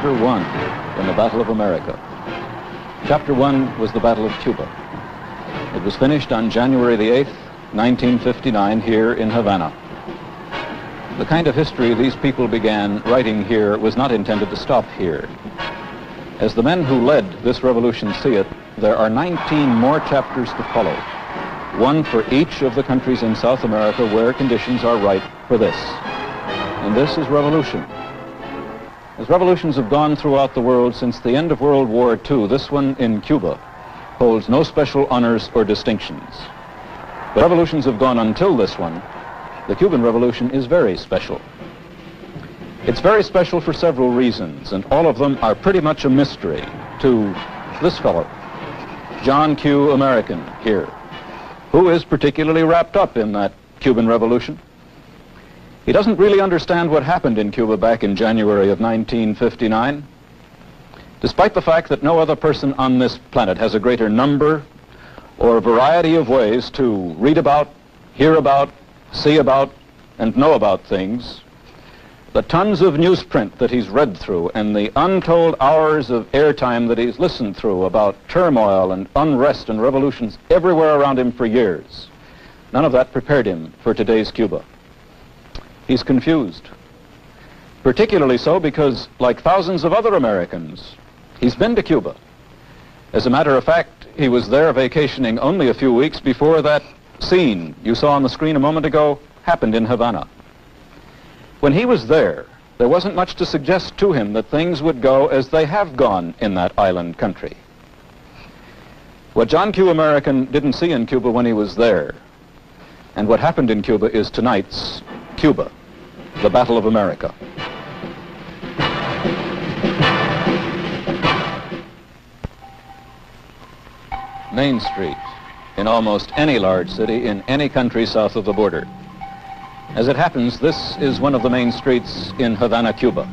Chapter 1 in the Battle of America. Chapter 1 was the Battle of Cuba. It was finished on January the 8th, 1959, here in Havana. The kind of history these people began writing here was not intended to stop here. As the men who led this revolution see it, there are 19 more chapters to follow, one for each of the countries in South America where conditions are right for this. And this is revolution. As revolutions have gone throughout the world since the end of World War II, this one in Cuba holds no special honors or distinctions. But revolutions have gone until this one. The Cuban Revolution is very special. It's very special for several reasons, and all of them are pretty much a mystery to this fellow, John Q. American here, who is particularly wrapped up in that Cuban Revolution. He doesn't really understand what happened in Cuba back in January of 1959, despite the fact that no other person on this planet has a greater number or variety of ways to read about, hear about, see about, and know about things. The tons of newsprint that he's read through and the untold hours of airtime that he's listened through about turmoil and unrest and revolutions everywhere around him for years, none of that prepared him for today's Cuba. He's confused, particularly so because, like thousands of other Americans, he's been to Cuba. As a matter of fact, he was there vacationing only a few weeks before that scene you saw on the screen a moment ago happened in Havana. When he was there wasn't much to suggest to him that things would go as they have gone in that island country. What John Q. American didn't see in Cuba when he was there, and what happened in Cuba, is tonight's Cuba, the Battle of America. Main Street in almost any large city in any country south of the border. As it happens, this is one of the main streets in Havana, Cuba.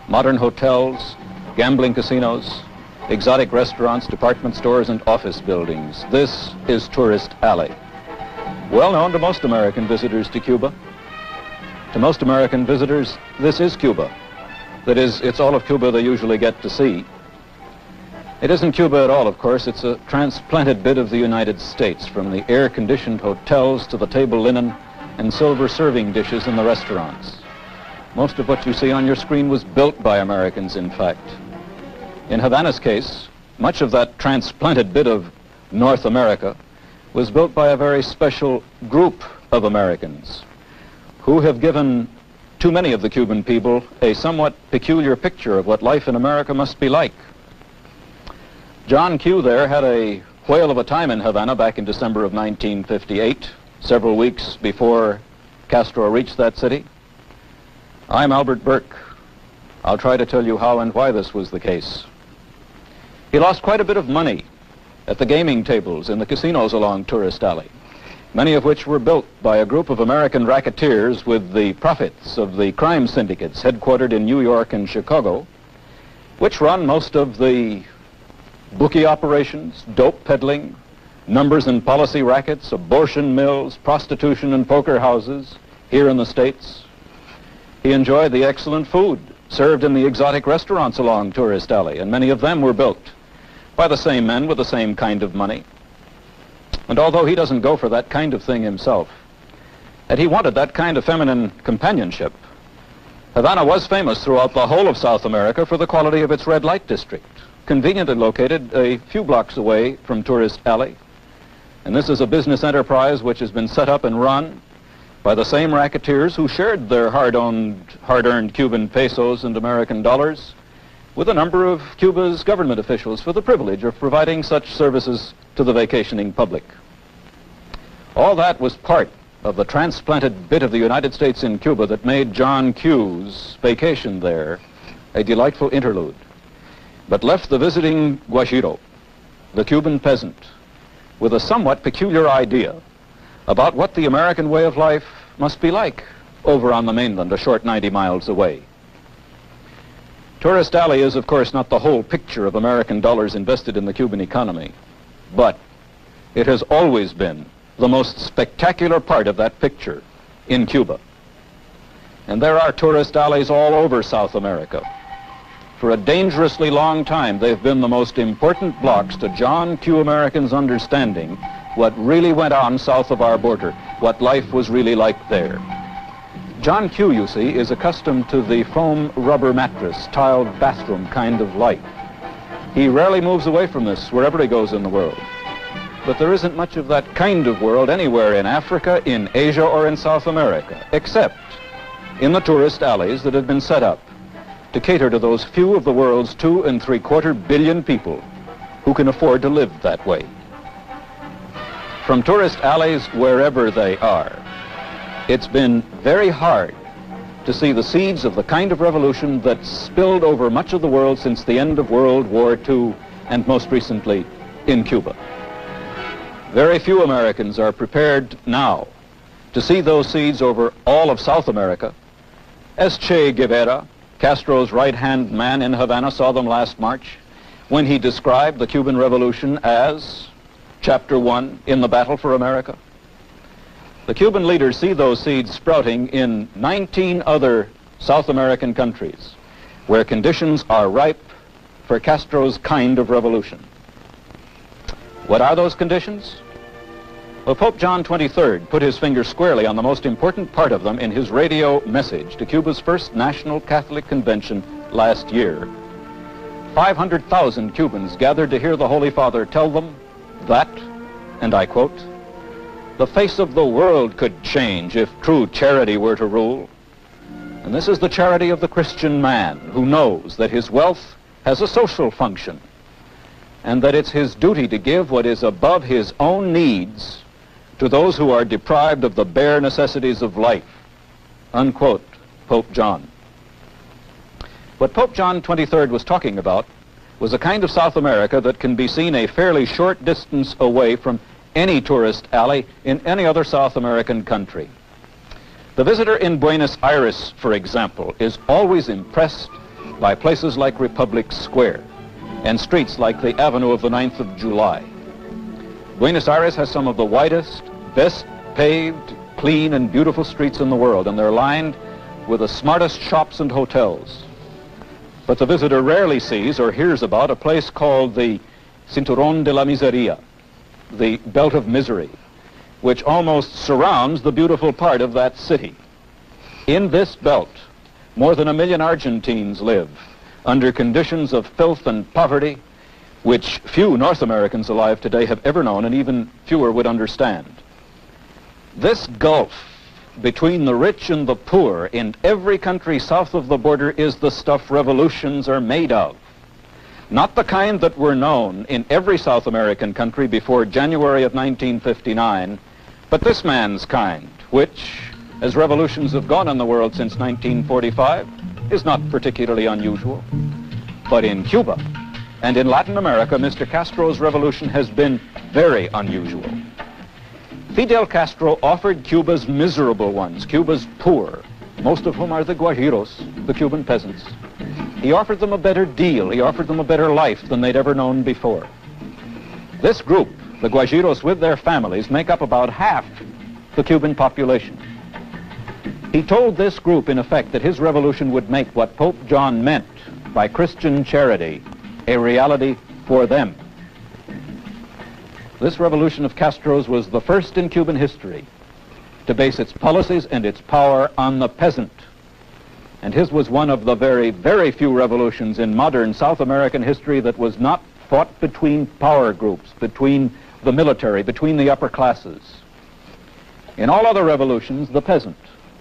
Modern hotels, gambling casinos, exotic restaurants, department stores, and office buildings. This is Tourist Alley. Well known to most American visitors to Cuba. To most American visitors, this is Cuba. That is, it's all of Cuba they usually get to see. It isn't Cuba at all, of course. It's a transplanted bit of the United States, from the air-conditioned hotels to the table linen and silver serving dishes in the restaurants. Most of what you see on your screen was built by Americans, in fact. In Havana's case, much of that transplanted bit of North America was built by a very special group of Americans who have given too many of the Cuban people a somewhat peculiar picture of what life in America must be like. John Q. there had a whale of a time in Havana back in December of 1958, several weeks before Castro reached that city. I'm Albert Burke. I'll try to tell you how and why this was the case. He lost quite a bit of money at the gaming tables in the casinos along Tourist Alley, many of which were built by a group of American racketeers with the profits of the crime syndicates headquartered in New York and Chicago, which run most of the bookie operations, dope peddling, numbers and policy rackets, abortion mills, prostitution and poker houses here in the States. He enjoyed the excellent food served in the exotic restaurants along Tourist Alley, and many of them were built by the same men with the same kind of money. And although he doesn't go for that kind of thing himself, and he wanted that kind of feminine companionship, Havana was famous throughout the whole of South America for the quality of its red light district, conveniently located a few blocks away from Tourist Alley. And this is a business enterprise which has been set up and run by the same racketeers who shared their hard-earned Cuban pesos and American dollars with a number of Cuba's government officials for the privilege of providing such services to the vacationing public. All that was part of the transplanted bit of the United States in Cuba that made John Q's vacation there a delightful interlude, but left the visiting guajiro, the Cuban peasant, with a somewhat peculiar idea about what the American way of life must be like over on the mainland, a short 90 miles away. Tourist Alley is, of course, not the whole picture of American dollars invested in the Cuban economy, but it has always been the most spectacular part of that picture in Cuba. And there are tourist alleys all over South America. For a dangerously long time, they've been the most important blocks to John Q. Americans' understanding what really went on south of our border, what life was really like there. John Q., you see, is accustomed to the foam rubber mattress, tiled bathroom kind of life. He rarely moves away from this wherever he goes in the world. But there isn't much of that kind of world anywhere in Africa, in Asia, or in South America, except in the tourist alleys that have been set up to cater to those few of the world's 2.75 billion people who can afford to live that way. From tourist alleys, wherever they are, it's been very hard to see the seeds of the kind of revolution that spilled over much of the world since the end of World War II, and most recently in Cuba. Very few Americans are prepared now to see those seeds over all of South America, as Che Guevara, Castro's right-hand man in Havana, saw them last March when he described the Cuban Revolution as Chapter 1 in the battle for America. The Cuban leaders see those seeds sprouting in 19 other South American countries where conditions are ripe for Castro's kind of revolution. What are those conditions? Well, Pope John XXIII put his finger squarely on the most important part of them in his radio message to Cuba's first National Catholic Convention last year. 500,000 Cubans gathered to hear the Holy Father tell them that, and I quote, "The face of the world could change if true charity were to rule. And this is the charity of the Christian man who knows that his wealth has a social function and that it's his duty to give what is above his own needs to those who are deprived of the bare necessities of life," unquote, Pope John. What Pope John XXIII was talking about was a kind of South America that can be seen a fairly short distance away from any tourist alley in any other South American country. The visitor in Buenos Aires, for example, is always impressed by places like Republic Square and streets like the Avenue of the 9th of July. Buenos Aires has some of the widest, best paved, clean and beautiful streets in the world, and they're lined with the smartest shops and hotels. But the visitor rarely sees or hears about a place called the Cinturón de la Miseria, the Belt of Misery, which almost surrounds the beautiful part of that city. In this belt, more than 1 million Argentines live under conditions of filth and poverty which few North Americans alive today have ever known, and even fewer would understand. This gulf between the rich and the poor in every country south of the border is the stuff revolutions are made of. Not the kind that were known in every South American country before January of 1959, but this man's kind, which, as revolutions have gone in the world since 1945, is not particularly unusual. But in Cuba and in Latin America, Mr. Castro's revolution has been very unusual. Fidel Castro offered Cuba's miserable ones, Cuba's poor, most of whom are the Guajiros, the Cuban peasants. He offered them a better deal. He offered them a better life than they'd ever known before. This group, the Guajiros with their families, make up about half the Cuban population. He told this group, in effect, that his revolution would make what Pope John meant by Christian charity a reality for them. This revolution of Castro's was the first in Cuban history to base its policies and its power on the peasant. And his was one of the very, very few revolutions in modern South American history that was not fought between power groups, between the military, between the upper classes. In all other revolutions, the peasant,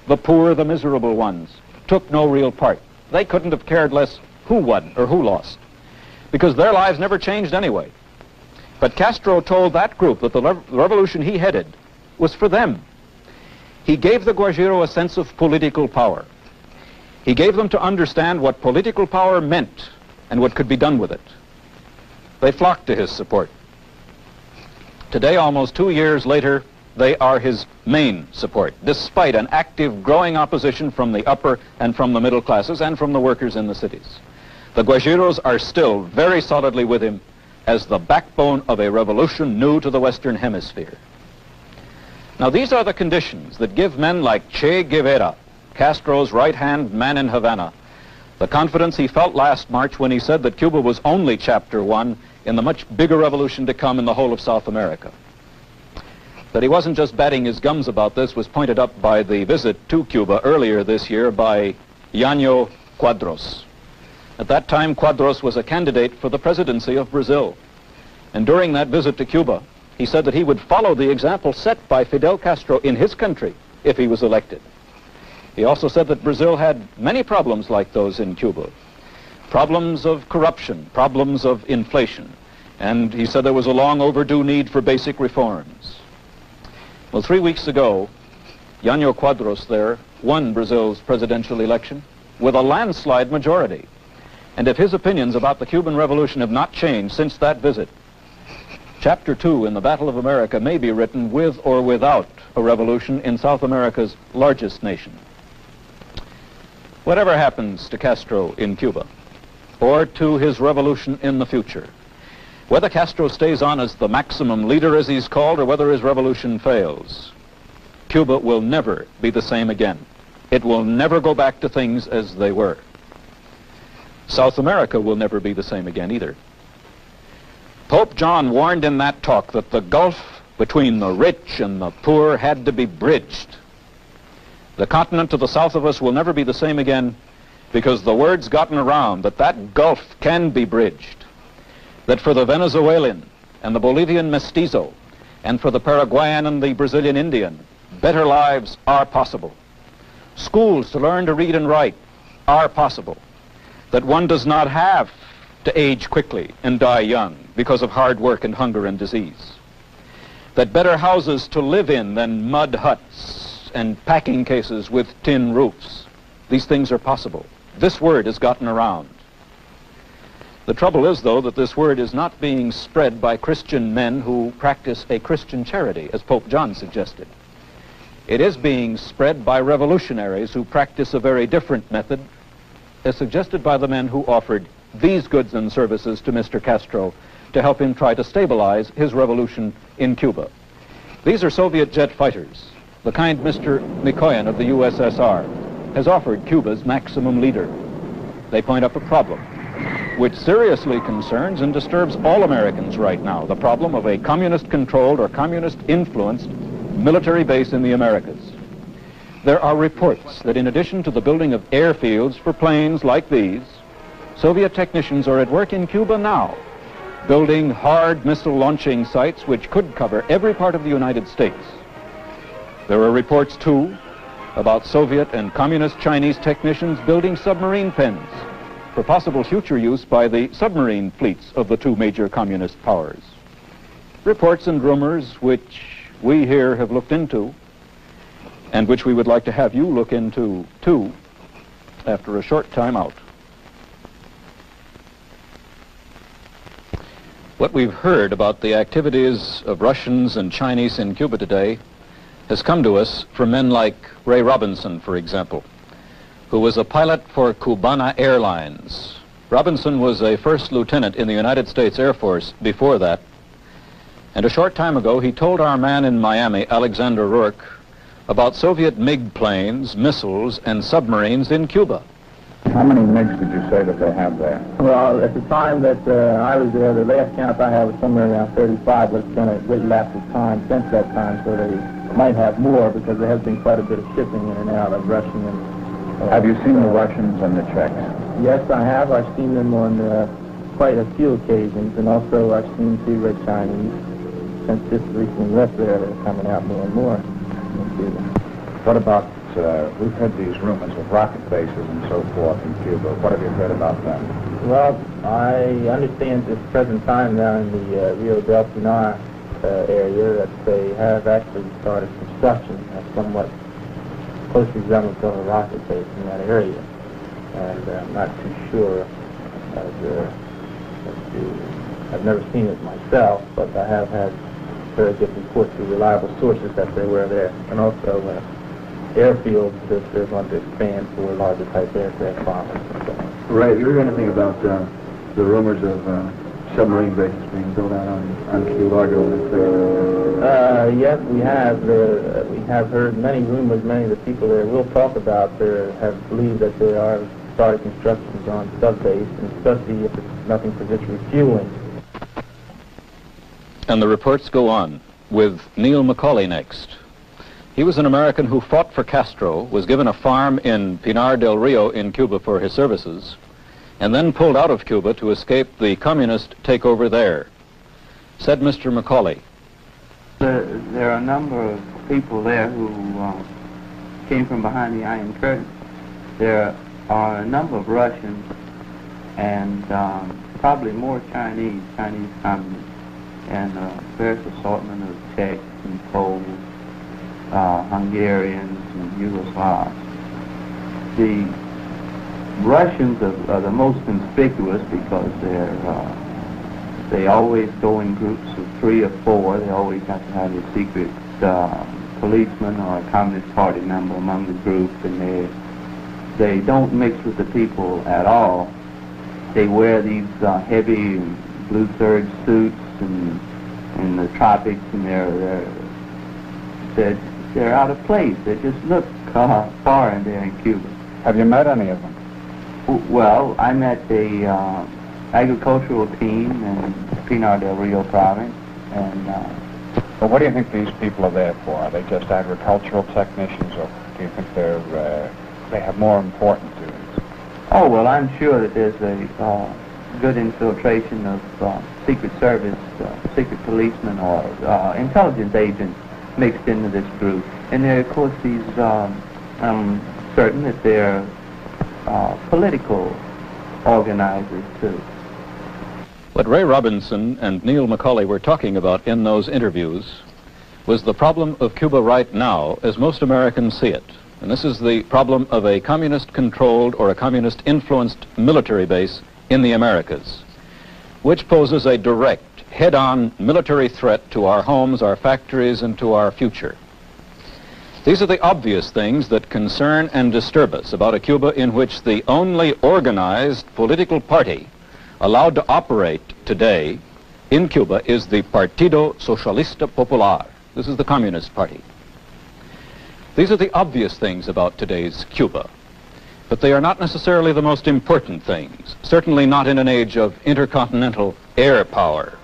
the poor, the miserable ones, took no real part. They couldn't have cared less who won or who lost, because their lives never changed anyway. But Castro told that group that the revolution he headed was for them. He gave the Guajiro a sense of political power. He gave them to understand what political power meant and what could be done with it. They flocked to his support. Today, almost 2 years later, they are his main support, despite an active, growing opposition from the upper and from the middle classes and from the workers in the cities. The Guajiros are still very solidly with him as the backbone of a revolution new to the Western Hemisphere. Now, these are the conditions that give men like Che Guevara, Castro's right-hand man in Havana, The confidence he felt last March when he said that Cuba was only chapter 1 in the much bigger revolution to come in the whole of South America. That he wasn't just batting his gums about this was pointed up by the visit to Cuba earlier this year by Llano Quadros. At that time, Quadros was a candidate for the presidency of Brazil. And during that visit to Cuba, he said that he would follow the example set by Fidel Castro in his country if he was elected. He also said that Brazil had many problems like those in Cuba. Problems of corruption, problems of inflation. And he said there was a long overdue need for basic reforms. Well, 3 weeks ago, Llano Quadros there won Brazil's presidential election with a landslide majority. And if his opinions about the Cuban Revolution have not changed since that visit, Chapter 2 in the Battle of America may be written with or without a revolution in South America's largest nation. Whatever happens to Castro in Cuba, or to his revolution in the future, whether Castro stays on as the maximum leader, as he's called, or whether his revolution fails, Cuba will never be the same again. It will never go back to things as they were. South America will never be the same again either. Pope John warned in that talk that the gulf between the rich and the poor had to be bridged. The continent to the south of us will never be the same again because the word's gotten around that that gulf can be bridged. That for the Venezuelan and the Bolivian mestizo and for the Paraguayan and the Brazilian Indian, better lives are possible. Schools to learn to read and write are possible. That one does not have to age quickly and die young because of hard work and hunger and disease. That better houses to live in than mud huts and packing cases with tin roofs. These things are possible. This word has gotten around. The trouble is, though, that this word is not being spread by Christian men who practice a Christian charity, as Pope John suggested. It is being spread by revolutionaries who practice a very different method, as suggested by the men who offered these goods and services to Mr. Castro to help him try to stabilize his revolution in Cuba. These are Soviet jet fighters, the kind Mr. Mikoyan of the USSR has offered Cuba's maximum leader. They point up a problem which seriously concerns and disturbs all Americans right now, the problem of a communist-controlled or communist-influenced military base in the Americas. There are reports that in addition to the building of airfields for planes like these, Soviet technicians are at work in Cuba now, building hard missile launching sites which could cover every part of the United States. There are reports, too, about Soviet and communist Chinese technicians building submarine pens for possible future use by the submarine fleets of the two major communist powers. Reports and rumors which we here have looked into and which we would like to have you look into, too, after a short time out. What we've heard about the activities of Russians and Chinese in Cuba today has come to us from men like Ray Robinson, for example, who was a pilot for Cubana Airlines. Robinson was a first lieutenant in the United States Air Force before that, and a short time ago he told our man in Miami, Alexander Rourke, about Soviet MiG planes, missiles, and submarines in Cuba. How many MiGs did you say that they have there? Well, at the time that I was there, the last count I have was somewhere around 35, but it's been a great lapse of time since that time, so they might have more because there has been quite a bit of shipping in and out of Russian and... have you seen the Russians and the Czechs? Yes, I have. I've seen them on quite a few occasions, and also I've seen two Red Chinese. Since just recently left there, they're coming out more and more. What about, we've heard these rumors of rocket bases and so forth in Cuba. What have you heard about them? Well, I understand at the present time now in the Rio del Pinar area that they have actually started construction of somewhat closely resembles of a rocket base in that area. And I'm not too sure I've never seen it myself, but I have had very good reports through reliable sources that they were there. And also airfields that they're going to expand for larger type aircraft bombers and so on. Ray, have you heard anything about the rumors of submarine bases being built out on Key Largo? Yes, we have. We have heard many rumors. Many of the people there will talk about have believed that there are started construction on sub-base, and especially if it's nothing for just refueling. And the reports go on, with Neil Macaulay next. He was an American who fought for Castro, was given a farm in Pinar del Rio in Cuba for his services, and then pulled out of Cuba to escape the communist takeover there. Said Mr. Macaulay, there are a number of people there who came from behind the Iron Curtain. There are a number of Russians and probably more Chinese communists, and various assortment of Czechs and Poles, Hungarians and Yugoslavs. The Russians are the most conspicuous because they always go in groups of 3 or 4. They always have to have a secret policeman or a Communist Party member among the group, and they don't mix with the people at all. They wear these heavy blue serge suits in the tropics, and they're out of place. They just look foreign there in Cuba. Have you met any of them? Well, I met a agricultural team in Pinar del Rio province, and But what do you think these people are there for? Are they just agricultural technicians, or do you think they have more important duties? oh well, I'm sure that there's a good infiltration of Secret Service, secret policemen, or intelligence agents mixed into this group. And there, of course, these, I'm certain that they're political organizers, too. what Ray Robinson and Neil Macaulay were talking about in those interviews was the problem of Cuba right now as most Americans see it. And this is the problem of a communist-controlled or a communist-influenced military base in the Americas, which poses a direct, head-on military threat to our homes, our factories, and to our future. These are the obvious things that concern and disturb us about a Cuba in which the only organized political party allowed to operate today in Cuba is the Partido Socialista Popular. This is the Communist Party. These are the obvious things about today's Cuba, but they are not necessarily the most important things, certainly not in an age of intercontinental air power.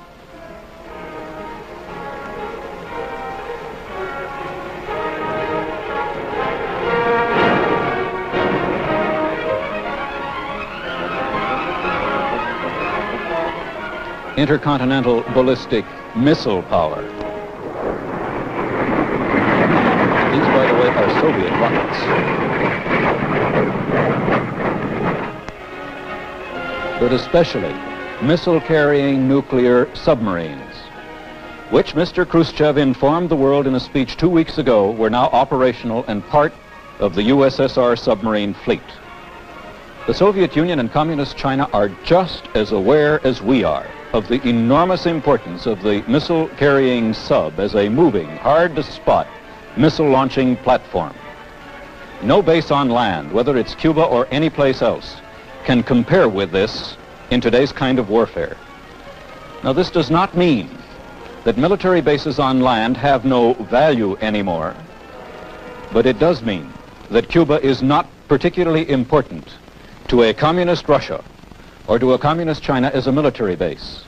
Intercontinental ballistic missile power. These, by the way, are Soviet rockets. But especially missile-carrying nuclear submarines, which Mr. Khrushchev informed the world in a speech 2 weeks ago were now operational and part of the USSR submarine fleet. The Soviet Union and Communist China are just as aware as we are of the enormous importance of the missile-carrying sub as a moving, hard-to-spot missile-launching platform. No base on land, whether it's Cuba or any place else, can compare with this in today's kind of warfare. Now, this does not mean that military bases on land have no value anymore, but it does mean that Cuba is not particularly important to a communist Russia or to a communist China as a military base.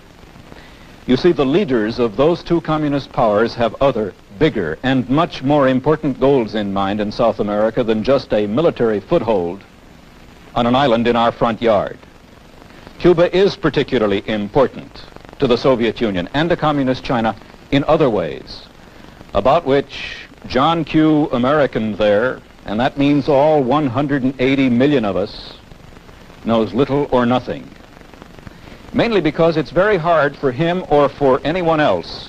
You see, the leaders of those two communist powers have other, bigger, and much more important goals in mind in South America than just a military foothold on an island in our front yard. Cuba is particularly important to the Soviet Union and to Communist China in other ways, about which John Q. American there, and that means all 180 million of us, knows little or nothing. Mainly because it's very hard for him or for anyone else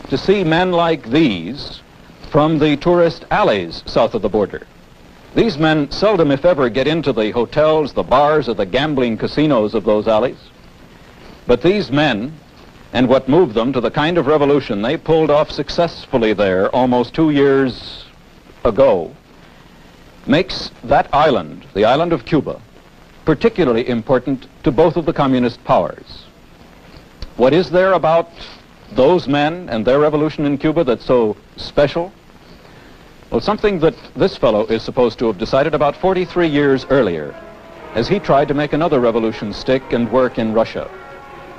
to see men like these from the tourist alleys south of the border. These men seldom, if ever, get into the hotels, the bars, or the gambling casinos of those alleys. But these men, and what moved them to the kind of revolution they pulled off successfully there almost 2 years ago, makes that island, the island of Cuba, particularly important to both of the communist powers. What is there about those men and their revolution in Cuba that's so special? Well, something that this fellow is supposed to have decided about 43 years earlier as he tried to make another revolution stick and work in Russia.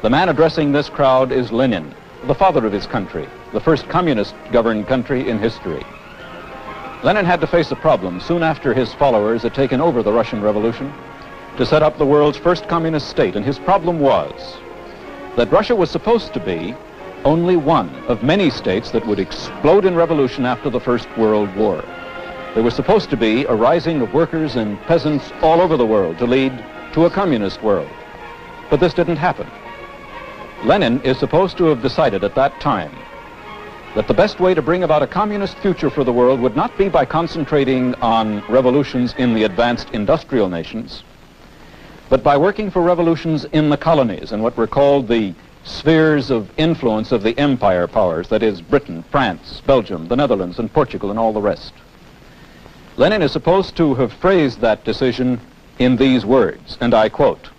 The man addressing this crowd is Lenin, the father of his country, the first communist-governed country in history. Lenin had to face a problem soon after his followers had taken over the Russian Revolution to set up the world's first communist state, and his problem was that Russia was supposed to be only one of many states that would explode in revolution after the First World War. There was supposed to be a rising of workers and peasants all over the world to lead to a communist world. But this didn't happen. Lenin is supposed to have decided at that time that the best way to bring about a communist future for the world would not be by concentrating on revolutions in the advanced industrial nations, but by working for revolutions in the colonies, in what were called the spheres of influence of the empire powers, that is, Britain, France, Belgium, the Netherlands, and Portugal, and all the rest. Lenin is supposed to have phrased that decision in these words, and I quote,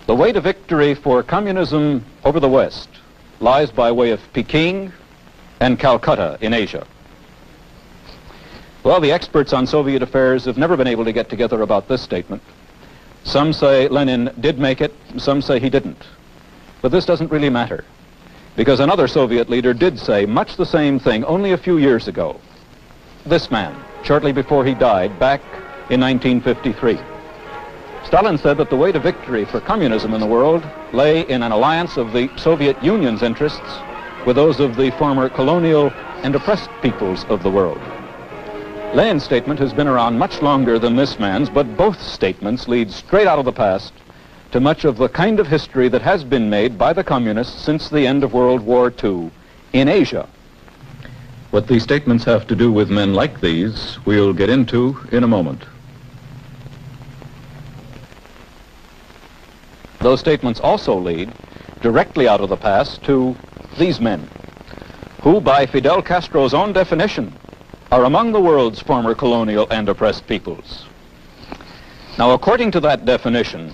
"The way to victory for communism over the West lies by way of Peking and Calcutta in Asia." Well, the experts on Soviet affairs have never been able to get together about this statement. Some say Lenin did make it, some say he didn't. But this doesn't really matter, because another Soviet leader did say much the same thing only a few years ago. This man, shortly before he died, back in 1953. Stalin said that the way to victory for communism in the world lay in an alliance of the Soviet Union's interests with those of the former colonial and oppressed peoples of the world. Lenin's statement has been around much longer than this man's, but both statements lead straight out of the past to much of the kind of history that has been made by the communists since the end of World War II in Asia. What these statements have to do with men like these, we'll get into in a moment. Those statements also lead directly out of the past to these men, who by Fidel Castro's own definition are among the world's former colonial and oppressed peoples. Now, according to that definition,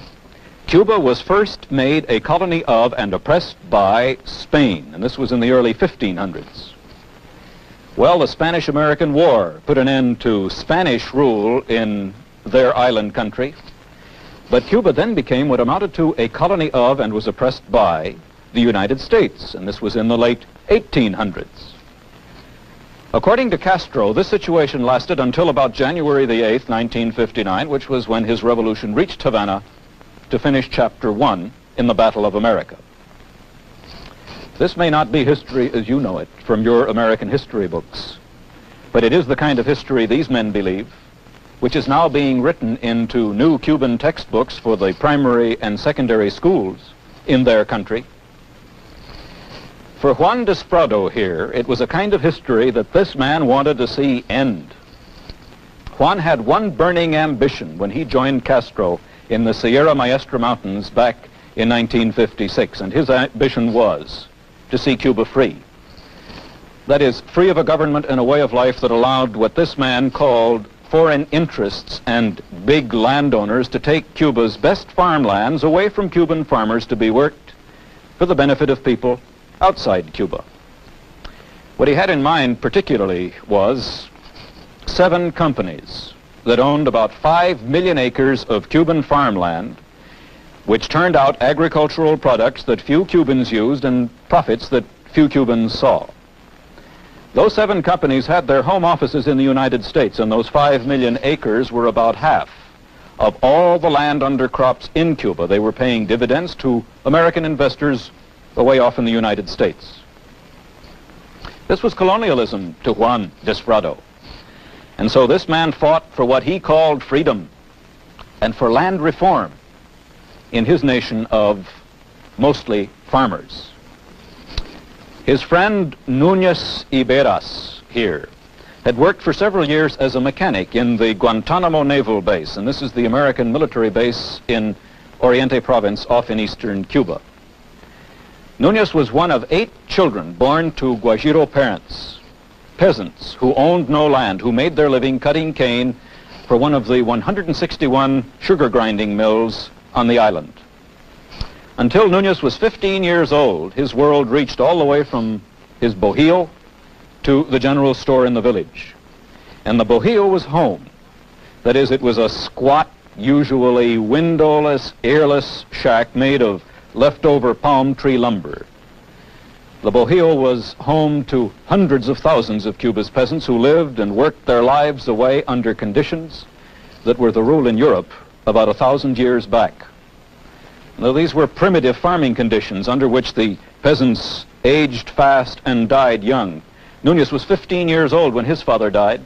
Cuba was first made a colony of and oppressed by Spain, and this was in the early 1500s. Well, the Spanish-American War put an end to Spanish rule in their island country, but Cuba then became what amounted to a colony of and was oppressed by the United States, and this was in the late 1800s. According to Castro, this situation lasted until about January the 8th, 1959, which was when his revolution reached Havana to finish Chapter 1 in the Battle of America. This may not be history as you know it from your American history books, but it is the kind of history these men believe, which is now being written into new Cuban textbooks for the primary and secondary schools in their country. For Juan Desprado here, it was a kind of history that this man wanted to see end. Juan had one burning ambition when he joined Castro in the Sierra Maestra Mountains back in 1956, and his ambition was to see Cuba free. That is, free of a government and a way of life that allowed what this man called foreign interests and big landowners to take Cuba's best farmlands away from Cuban farmers to be worked for the benefit of people outside Cuba. What he had in mind particularly was 7 companies that owned about 5 million acres of Cuban farmland, which turned out agricultural products that few Cubans used and profits that few Cubans saw. Those 7 companies had their home offices in the United States, and those 5 million acres were about half of all the land under crops in Cuba. They were paying dividends to American investors away off in the United States. This was colonialism to Juan Desprado. And so this man fought for what he called freedom and for land reform in his nation of mostly farmers. His friend Núñez Iberas here had worked for several years as a mechanic in the Guantanamo Naval Base, and this is the American military base in Oriente Province off in eastern Cuba. Núñez was one of 8 children born to Guajiro parents, peasants who owned no land, who made their living cutting cane for one of the 161 sugar grinding mills on the island. Until Núñez was 15 years old, his world reached all the way from his bohío to the general store in the village. And the bohío was home. That is, it was a squat usually windowless, airless shack made of leftover palm tree lumber. The Bohio was home to hundreds of thousands of Cuba's peasants who lived and worked their lives away under conditions that were the rule in Europe about 1,000 years back. Now, these were primitive farming conditions under which the peasants aged fast and died young. Nunez was 15 years old when his father died,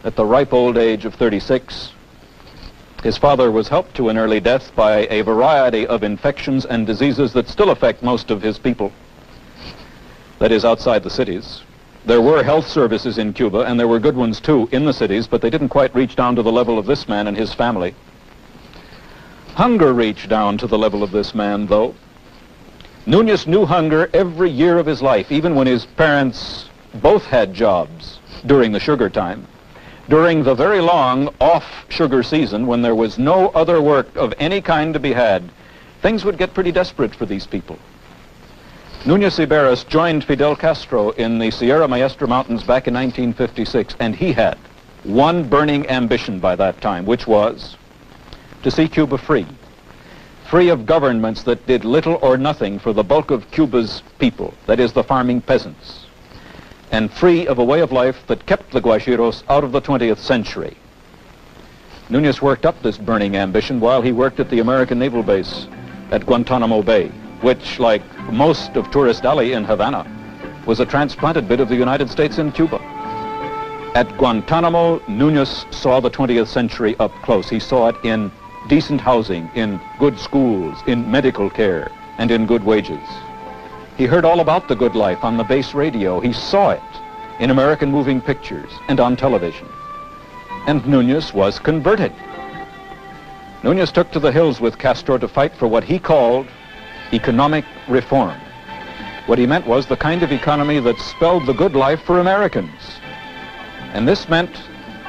at the ripe old age of 36. His father was helped to an early death by a variety of infections and diseases that still affect most of his people, that is, outside the cities. There were health services in Cuba, and there were good ones too in the cities, but they didn't quite reach down to the level of this man and his family. Hunger reached down to the level of this man, though. Nunez knew hunger every year of his life, even when his parents both had jobs during the sugar time. During the very long off-sugar season, when there was no other work of any kind to be had, things would get pretty desperate for these people. Nunez Iberas joined Fidel Castro in the Sierra Maestra Mountains back in 1956, and he had one burning ambition by that time, which was to see Cuba free. Free of governments that did little or nothing for the bulk of Cuba's people, that is, the farming peasants, and free of a way of life that kept the Guajiros out of the 20th century. Nunez worked up this burning ambition while he worked at the American naval base at Guantanamo Bay, which, like most of Tourist Alley in Havana, was a transplanted bit of the United States in Cuba. At Guantanamo, Nunez saw the 20th century up close. He saw it in decent housing, in good schools, in medical care, and in good wages. He heard all about the good life on the base radio. He saw it in American moving pictures and on television. And Nunez was converted. Nunez took to the hills with Castro to fight for what he called economic reform. What he meant was the kind of economy that spelled the good life for Americans. And this meant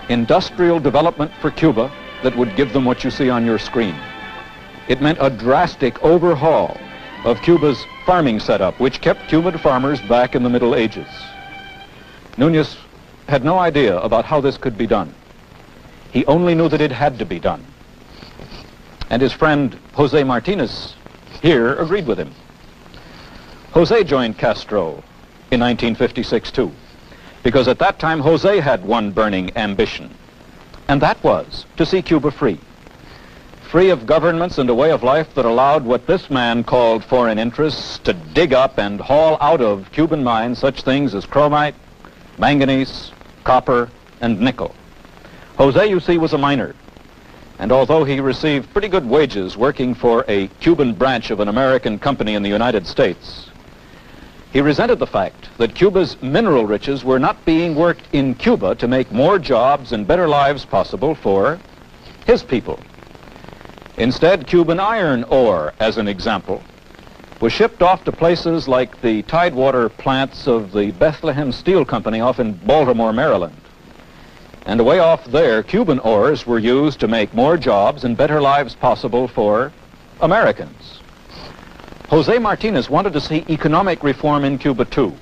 industrial development for Cuba that would give them what you see on your screen. It meant a drastic overhaul of Cuba's farming setup, which kept Cuban farmers back in the Middle Ages. Nunez had no idea about how this could be done. He only knew that it had to be done. And his friend Jose Martinez here agreed with him. Jose joined Castro in 1956 too, because at that time Jose had one burning ambition, and that was to see Cuba free. Free of governments and a way of life that allowed what this man called foreign interests to dig up and haul out of Cuban mines such things as chromite, manganese, copper, and nickel. Jose, you see, was a miner. And although he received pretty good wages working for a Cuban branch of an American company in the United States, he resented the fact that Cuba's mineral riches were not being worked in Cuba to make more jobs and better lives possible for his people. Instead, Cuban iron ore, as an example, was shipped off to places like the tidewater plants of the Bethlehem Steel Company off in Baltimore, Maryland. And away off there, Cuban ores were used to make more jobs and better lives possible for Americans. Jose Martinez wanted to see economic reform in Cuba too.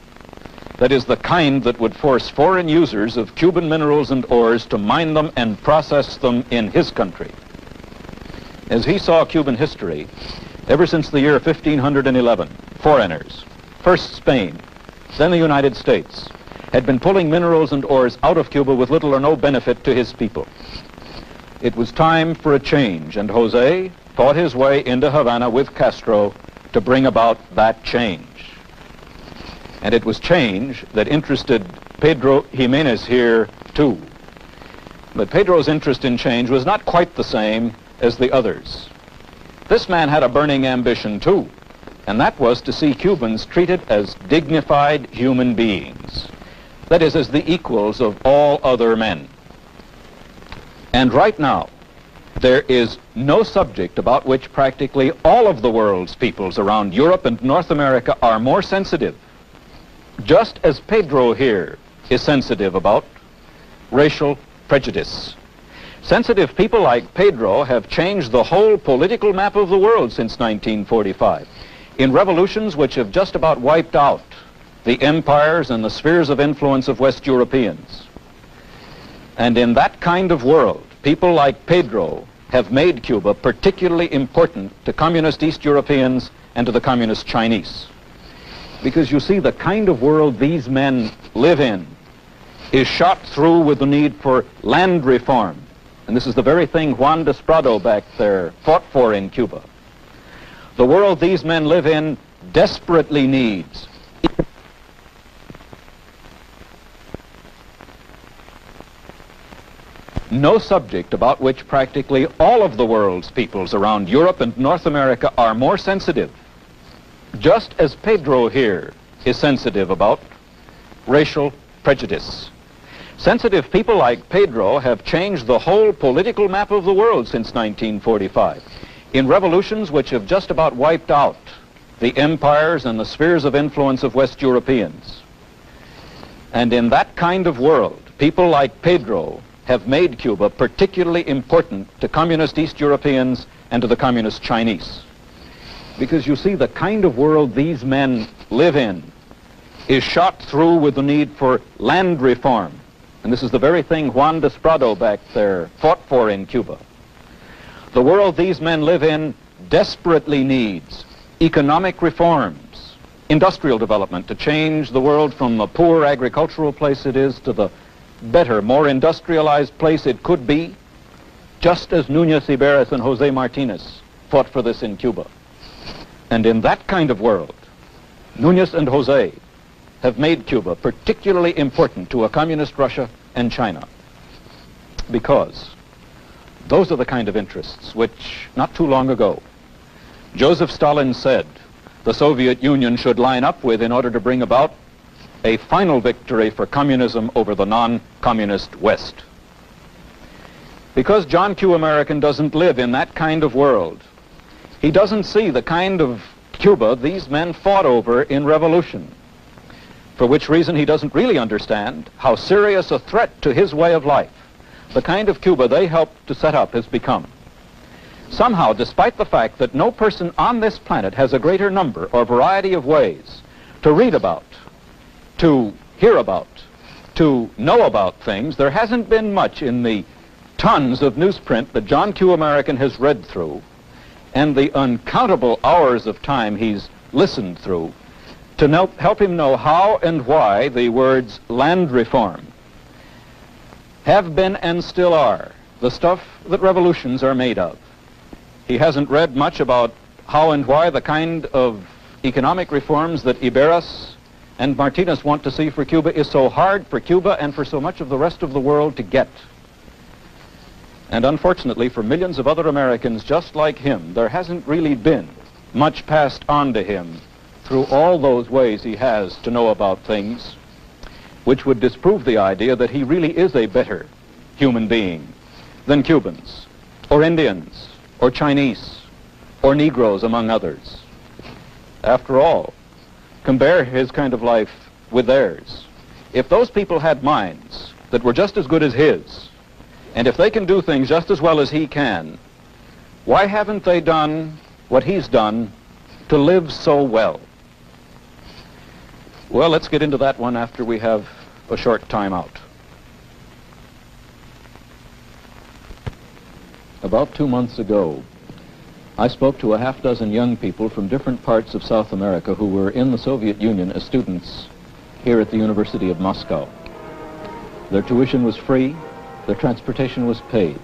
That is, the kind that would force foreign users of Cuban minerals and ores to mine them and process them in his country. As he saw Cuban history, ever since the year 1511, foreigners, first Spain, then the United States, had been pulling minerals and ores out of Cuba with little or no benefit to his people. It was time for a change, and Jose fought his way into Havana with Castro to bring about that change. And it was change that interested Pedro Jimenez here too. But Pedro's interest in change was not quite the same as the others. This man had a burning ambition too, and that was to see Cubans treated as dignified human beings. That is, as the equals of all other men. And right now, there is no subject about which practically all of the world's peoples around Europe and North America are more sensitive, just as Pedro here is sensitive about racial prejudice. Sensitive people like Pedro have changed the whole political map of the world since 1945, in revolutions which have just about wiped out the empires and the spheres of influence of West Europeans. And in that kind of world, people like Pedro have made Cuba particularly important to communist East Europeans and to the communist Chinese. Because you see, the kind of world these men live in is shot through with the need for land reform. And this is the very thing Juan Desprado back there fought for in Cuba. The world these men live in desperately needs no subject about which practically all of the world's peoples around Europe and North America are more sensitive, just as Pedro here is sensitive about racial prejudice. Sensitive people like Pedro have changed the whole political map of the world since 1945, in revolutions which have just about wiped out the empires and the spheres of influence of West Europeans. And in that kind of world, people like Pedro have made Cuba particularly important to communist East Europeans and to the communist Chinese. Because you see, the kind of world these men live in is shot through with the need for land reform. And this is the very thing Juan Desprado back there fought for in Cuba. The world these men live in desperately needs economic reforms, industrial development to change the world from the poor agricultural place it is to the better, more industrialized place it could be, just as Núñez Iberes and Jose Martinez fought for this in Cuba. And in that kind of world, Núñez and Jose have made Cuba particularly important to a communist Russia and China, because those are the kind of interests which, not too long ago, Joseph Stalin said the Soviet Union should line up with in order to bring about a final victory for communism over the non-communist West. Because John Q. American doesn't live in that kind of world, he doesn't see the kind of Cuba these men fought over in revolution, for which reason he doesn't really understand how serious a threat to his way of life the kind of Cuba they helped to set up has become. Somehow, despite the fact that no person on this planet has a greater number or variety of ways to read about, to hear about, to know about things, there hasn't been much in the tons of newsprint that John Q. American has read through and the uncountable hours of time he's listened through to help him know how and why the words land reform have been and still are the stuff that revolutions are made of. He hasn't read much about how and why the kind of economic reforms that Iberas and Martinez want to see for Cuba is so hard for Cuba and for so much of the rest of the world to get. And unfortunately for millions of other Americans just like him, there hasn't really been much passed on to him through all those ways he has to know about things, which would disprove the idea that he really is a better human being than Cubans, or Indians, or Chinese, or Negroes, among others. After all, compare his kind of life with theirs. If those people had minds that were just as good as his, and if they can do things just as well as he can, why haven't they done what he's done to live so well? Well, let's get into that one after we have a short time out. About 2 months ago, I spoke to a half-dozen young people from different parts of South America who were in the Soviet Union as students here at the University of Moscow. Their tuition was free, their transportation was paid.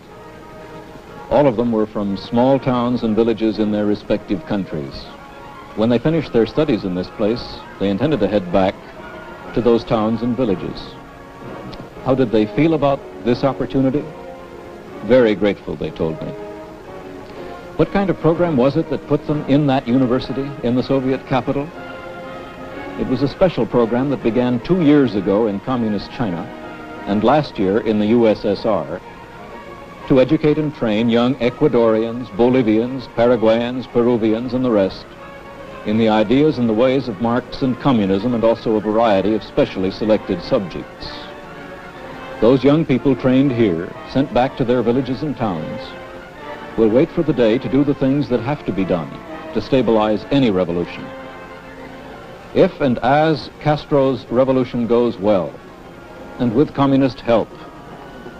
All of them were from small towns and villages in their respective countries. When they finished their studies in this place, they intended to head back to those towns and villages. How did they feel about this opportunity? Very grateful, they told me. What kind of program was it that put them in that university in the Soviet capital? It was a special program that began 2 years ago in communist China and last year in the USSR to educate and train young Ecuadorians, Bolivians, Paraguayans, Peruvians, and the rest in the ideas and the ways of Marx and communism, and also a variety of specially selected subjects. Those young people trained here, sent back to their villages and towns, will wait for the day to do the things that have to be done to stabilize any revolution. If and as Castro's revolution goes well, and with communist help,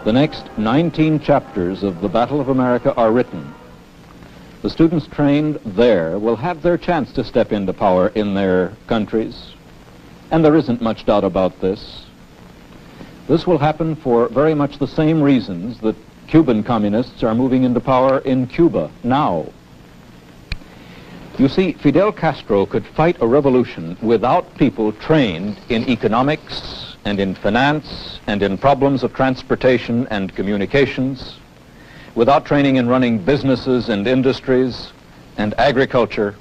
The next 19 chapters of the Battle of America are written. The students trained there will have their chance to step into power in their countries, and there isn't much doubt about this. This will happen for very much the same reasons that Cuban communists are moving into power in Cuba now. You see, Fidel Castro could fight a revolution without people trained in economics and in finance and in problems of transportation and communications, without training in running businesses and industries and agriculture.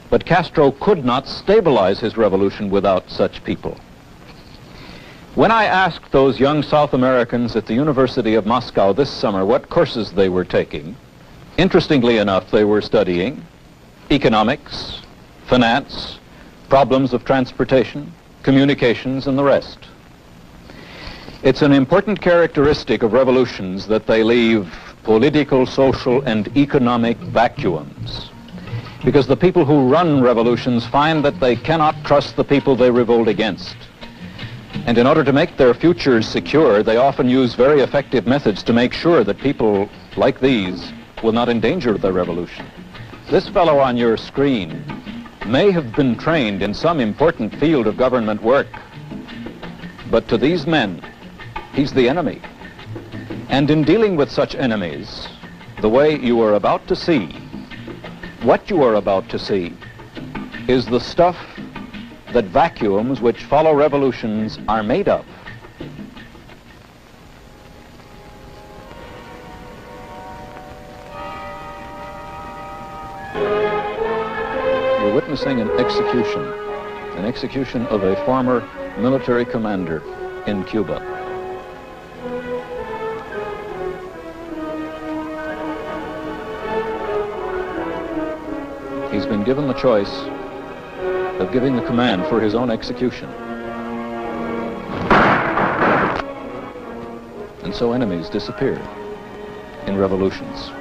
But Castro could not stabilize his revolution without such people. When I asked those young South Americans at the University of Moscow this summer what courses they were taking, interestingly enough, they were studying economics, finance, problems of transportation, communications, and the rest. It's an important characteristic of revolutions that they leave political, social, and economic vacuums, because the people who run revolutions find that they cannot trust the people they revolt against. And in order to make their futures secure, they often use very effective methods to make sure that people like these will not endanger their revolution. This fellow on your screen may have been trained in some important field of government work, but to these men, he's the enemy. And in dealing with such enemies, the way you are about to see, what you are about to see, is the stuff that vacuums which follow revolutions are made of. You're witnessing an execution of a former military commander in Cuba. He's been given the choice of giving the command for his own execution. And so enemies disappear in revolutions.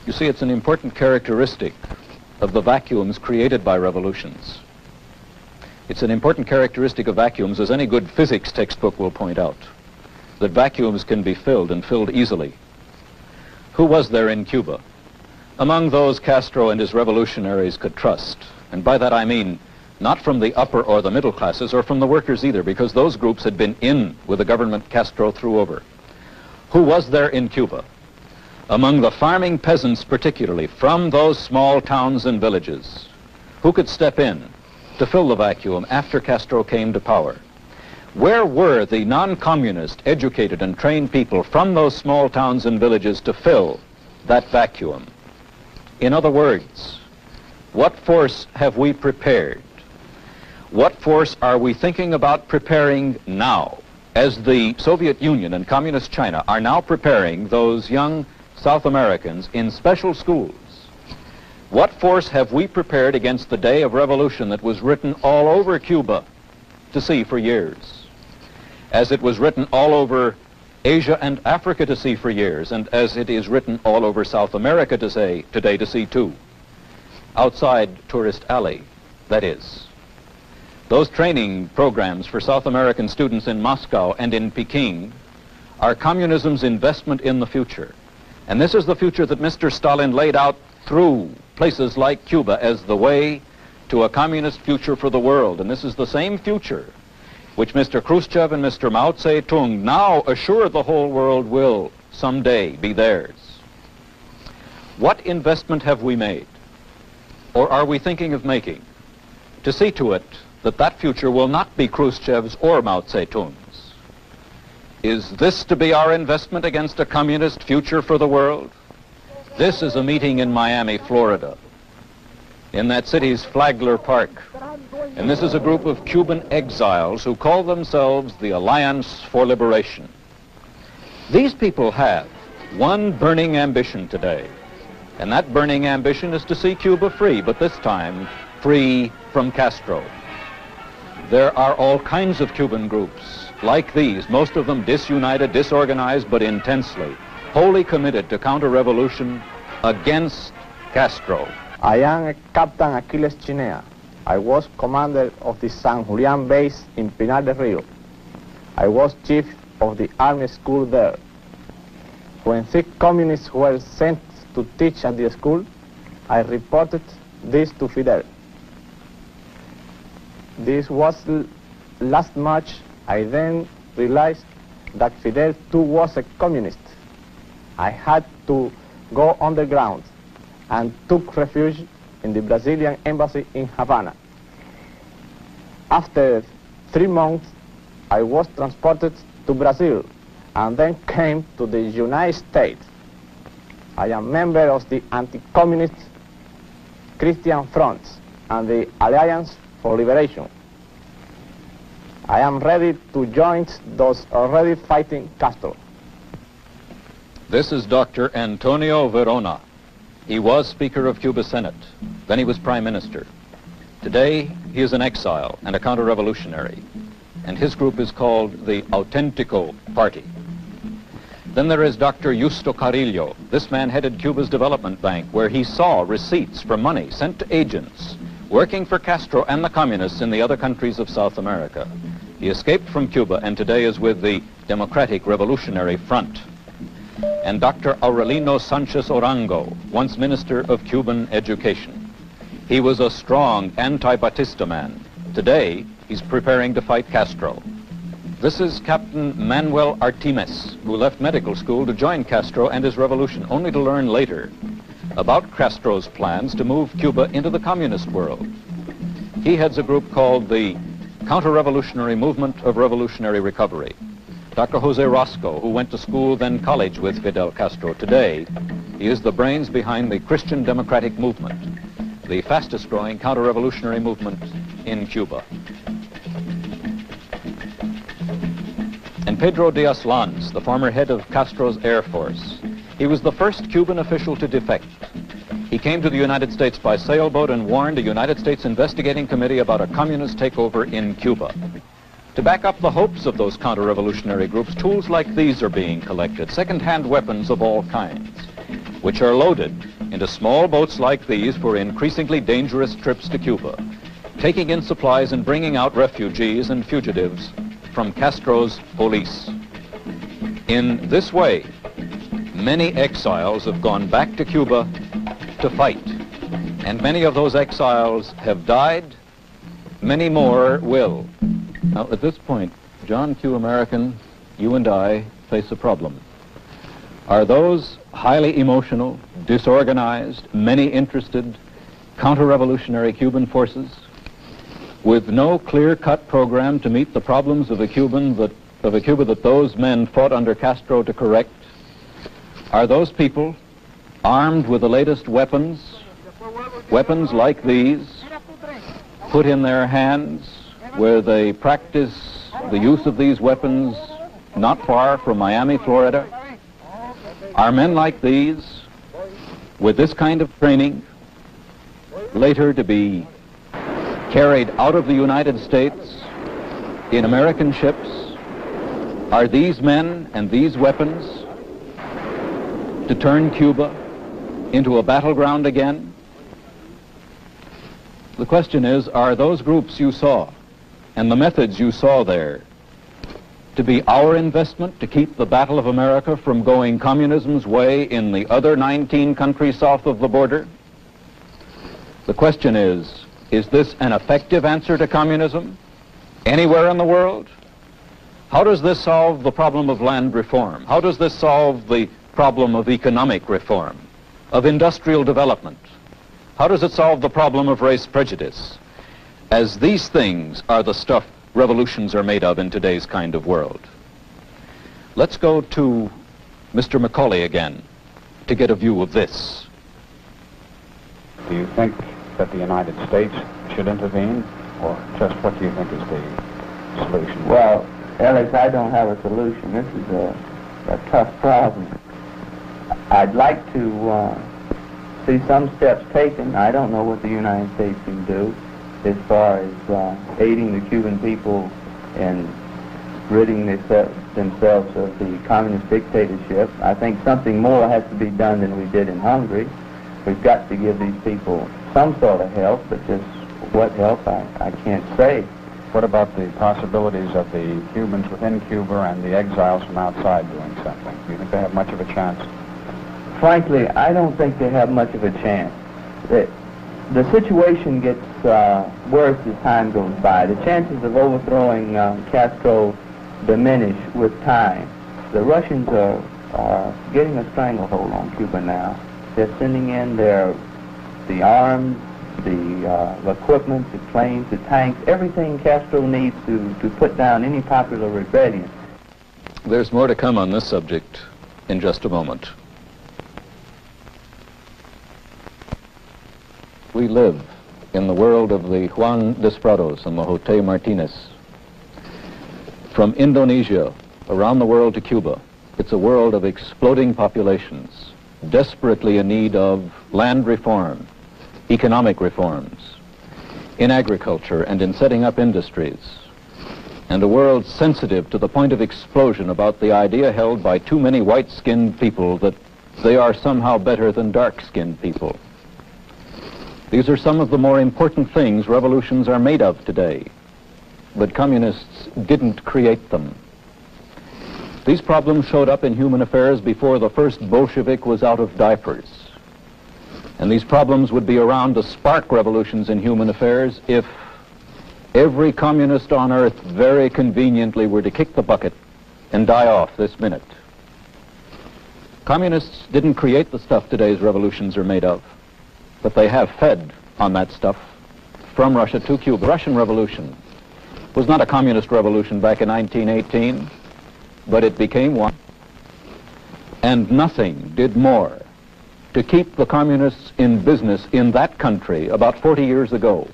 You see, it's an important characteristic of the vacuums created by revolutions. It's an important characteristic of vacuums, as any good physics textbook will point out, that vacuums can be filled and filled easily. Who was there in Cuba among those Castro and his revolutionaries could trust? And by that I mean not from the upper or the middle classes or from the workers either, because those groups had been in with the government Castro threw over. Who was there in Cuba among the farming peasants, particularly from those small towns and villages, who could step in to fill the vacuum after Castro came to power? Where were the non-communist, educated and trained people from those small towns and villages to fill that vacuum? In other words, what force have we prepared? What force are we thinking about preparing now, as the Soviet Union and Communist China are now preparing those young South Americans in special schools? What force have we prepared against the day of revolution that was written all over Cuba to see for years, as it was written all over Asia and Africa to see for years, and as it is written all over South America today to see too, outside Tourist Alley, that is. Those training programs for South American students in Moscow and in Peking are communism's investment in the future. And this is the future that Mr. Stalin laid out through places like Cuba as the way to a communist future for the world. And this is the same future which Mr. Khrushchev and Mr. Mao Zedong now assure the whole world will someday be theirs. What investment have we made, or are we thinking of making, to see to it that that future will not be Khrushchev's or Mao Zedong's? Is this to be our investment against a communist future for the world? This is a meeting in Miami, Florida, in that city's Flagler Park. And this is a group of Cuban exiles who call themselves the Alliance for Liberation. These people have one burning ambition today, and that burning ambition is to see Cuba free, but this time free from Castro. There are all kinds of Cuban groups like these, most of them disunited, disorganized, but intensely, wholly committed to counter-revolution against Castro. I am Captain Achilles Chinea. I was commander of the San Julian base in Pinar del Rio. I was chief of the army school there. When 6 communists were sent to teach at the school, I reported this to Fidel. This was last March. I then realized that Fidel too was a communist. I had to go underground and took refuge in the Brazilian embassy in Havana. After 3 months, I was transported to Brazil and then came to the United States. I am member of the anti-communist Christian Front and the Alliance for Liberation. I am ready to join those already fighting Castro. This is Dr. Antonio Verona. He was Speaker of Cuba Senate. Then he was Prime Minister. Today, he is an exile and a counter-revolutionary. And his group is called the Auténtico Party. Then there is Dr. Justo Carrillo. This man headed Cuba's development bank, where he saw receipts for money sent to agents working for Castro and the communists in the other countries of South America. He escaped from Cuba and today is with the Democratic Revolutionary Front. And Dr. Aurelino Sanchez Orango, once Minister of Cuban Education. He was a strong anti-Batista man. Today, he's preparing to fight Castro. This is Captain Manuel Artimes, who left medical school to join Castro and his revolution, only to learn later about Castro's plans to move Cuba into the communist world. He heads a group called the Counter-Revolutionary Movement of Revolutionary Recovery. Dr. Jose Roscoe, who went to school, then college with Fidel Castro. Today, he is the brains behind the Christian Democratic Movement, the fastest-growing counter-revolutionary movement in Cuba. And Pedro Diaz-Lanz, the former head of Castro's Air Force. He was the first Cuban official to defect. He came to the United States by sailboat and warned a United States investigating committee about a communist takeover in Cuba. To back up the hopes of those counter-revolutionary groups, tools like these are being collected, second-hand weapons of all kinds, which are loaded into small boats like these for increasingly dangerous trips to Cuba, taking in supplies and bringing out refugees and fugitives from Castro's police. In this way, many exiles have gone back to Cuba to fight, and many of those exiles have died. Many more will. Now, at this point, John Q. American, you and I face a problem. Are those highly emotional, disorganized, many-interested, counter-revolutionary Cuban forces with no clear-cut program to meet the problems of a Cuba that those men fought under Castro to correct? Are those people armed with the latest weapons like these, put in their hands, where they practice the use of these weapons not far from Miami, Florida? Are men like these, with this kind of training, later to be carried out of the United States in American ships? Are these men and these weapons to turn Cuba into a battleground again? The question is, are those groups you saw and the methods you saw there to be our investment to keep the battle of America from going communism's way in the other 19 countries south of the border? The question is this an effective answer to communism anywhere in the world? How does this solve the problem of land reform? How does this solve the problem of economic reform, of industrial development? How does it solve the problem of race prejudice? As these things are the stuff revolutions are made of in today's kind of world. Let's go to Mr. Macaulay again to get a view of this. Do you think that the United States should intervene, or just what do you think is the solution? Well, Alex, I don't have a solution. This is a tough problem. I'd like to see some steps taken. I don't know what the United States can do as far as aiding the Cuban people in ridding themselves of the communist dictatorship. I think something more has to be done than we did in Hungary. We've got to give these people some sort of help, but just what help, I can't say. What about the possibilities of the Cubans within Cuba and the exiles from outside doing something? Do you think they have much of a chance? Frankly, I don't think they have much of a chance. The situation gets worse as time goes by. The chances of overthrowing Castro diminish with time. The Russians are getting a stranglehold on Cuba now. They're sending in the arms, the equipment, the planes, the tanks, everything Castro needs to put down any popular rebellion. There's more to come on this subject in just a moment. We live in the world of the Juan Desprados and the Jose Martinez. From Indonesia around the world to Cuba, it's a world of exploding populations, desperately in need of land reform, economic reforms, in agriculture and in setting up industries, and a world sensitive to the point of explosion about the idea held by too many white-skinned people that they are somehow better than dark-skinned people. These are some of the more important things revolutions are made of today, but communists didn't create them. These problems showed up in human affairs before the first Bolshevik was out of diapers. And these problems would be around to spark revolutions in human affairs if every communist on earth very conveniently were to kick the bucket and die off this minute. Communists didn't create the stuff today's revolutions are made of, but they have fed on that stuff from Russia to Cuba. The Russian Revolution was not a communist revolution back in 1918, but it became one. And nothing did more to keep the communists in business in that country about 40 years ago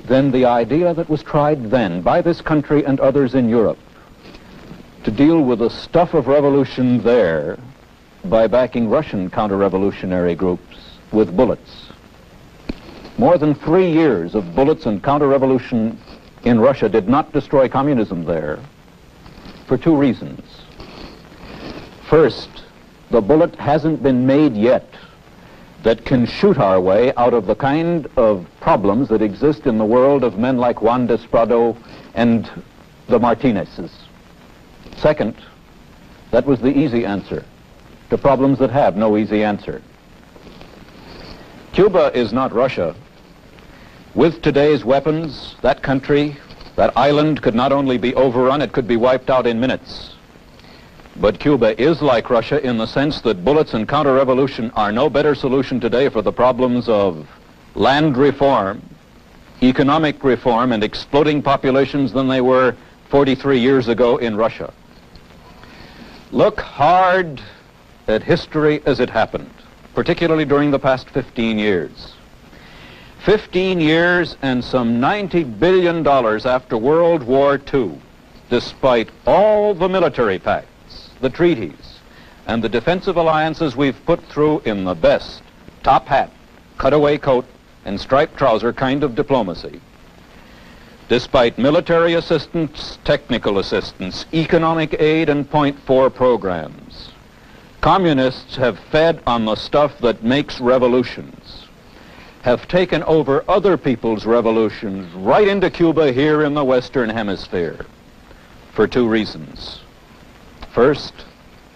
than the idea that was tried then by this country and others in Europe to deal with the stuff of revolution there by backing Russian counter-revolutionary groups with bullets. More than 3 years of bullets and counter-revolution in Russia did not destroy communism there for two reasons. First, the bullet hasn't been made yet that can shoot our way out of the kind of problems that exist in the world of men like Juan Desprado and the Martinezes. Second, that was the easy answer to problems that have no easy answer. Cuba is not Russia. With today's weapons, that country, that island could not only be overrun, it could be wiped out in minutes. But Cuba is like Russia in the sense that bullets and counter-revolution are no better solution today for the problems of land reform, economic reform, and exploding populations than they were 43 years ago in Russia. Look hard at history as it happened, particularly during the past 15 years. 15 years and some $90 billion after World War II, despite all the military pacts, the treaties, and the defensive alliances we've put through in the best top hat, cutaway coat, and striped trouser kind of diplomacy. Despite military assistance, technical assistance, economic aid, and Point 4 programs, communists have fed on the stuff that makes revolutions, have taken over other people's revolutions right into Cuba here in the Western Hemisphere for two reasons. First,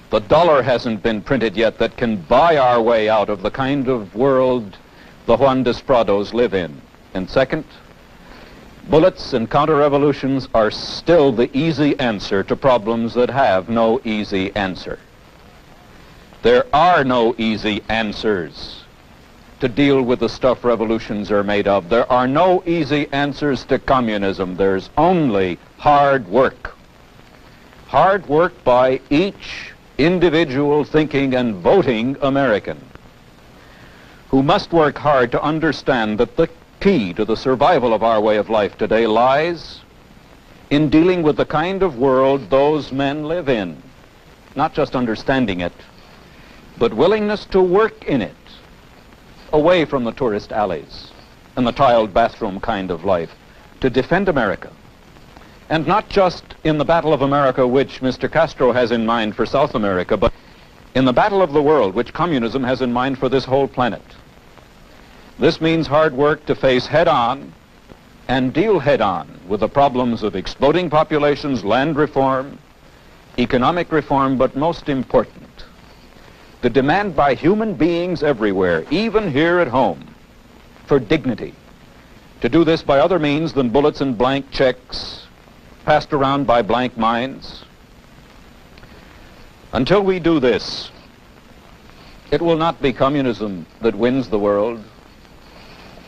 the dollar hasn't been printed yet that can buy our way out of the kind of world the Juan Desprados live in. And second, bullets and counter-revolutions are still the easy answer to problems that have no easy answer. There are no easy answers to deal with the stuff revolutions are made of. There are no easy answers to communism. There's only hard work. Hard work by each individual thinking and voting American who must work hard to understand that the key to the survival of our way of life today lies in dealing with the kind of world those men live in. Not just understanding it, but willingness to work in it, away from the tourist alleys and the tiled bathroom kind of life, to defend America. And not just in the battle of America, which Mr. Castro has in mind for South America, but in the battle of the world, which communism has in mind for this whole planet. This means hard work to face head-on and deal head-on with the problems of exploding populations, land reform, economic reform, but most important, the demand by human beings everywhere, even here at home, for dignity. To do this by other means than bullets and blank checks passed around by blank minds. Until we do this, it will not be communism that wins the world.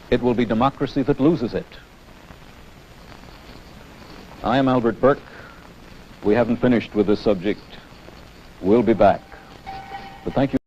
It will be democracy that loses it. I am Albert Burke. We haven't finished with this subject. We'll be back. But thank you.